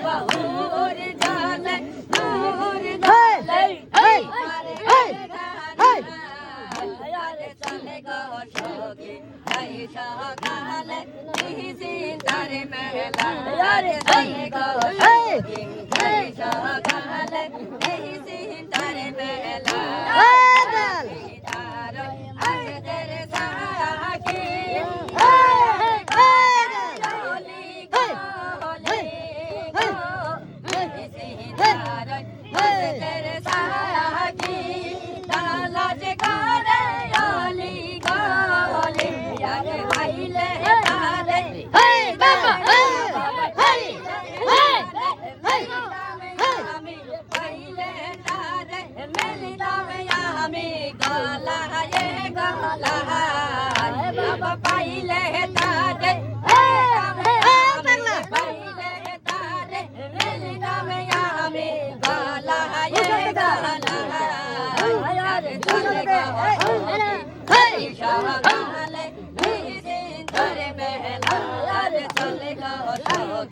বাহুর জালে নূর জালে আরে চলে গো সখী তাই সকালে সিতারে মেলা আরে চলে গো সখী তাই সকালে সিতারে মেলা বাবা পাইলে তারে পাইলে তারে মেলি নামে আমি গলায় গলায় চলে সকালে ধরে মেলা চলে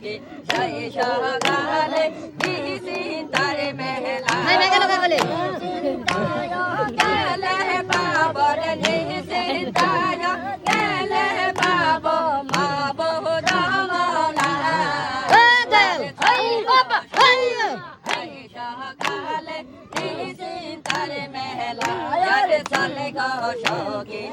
গি সেই সকালে তারে মেলা গেলে বাবর নিশ্চিন্তায় গেলে বাব মা বহু দামলা সকালে নিশ্চিন্তারে মেলা চলে গো সখী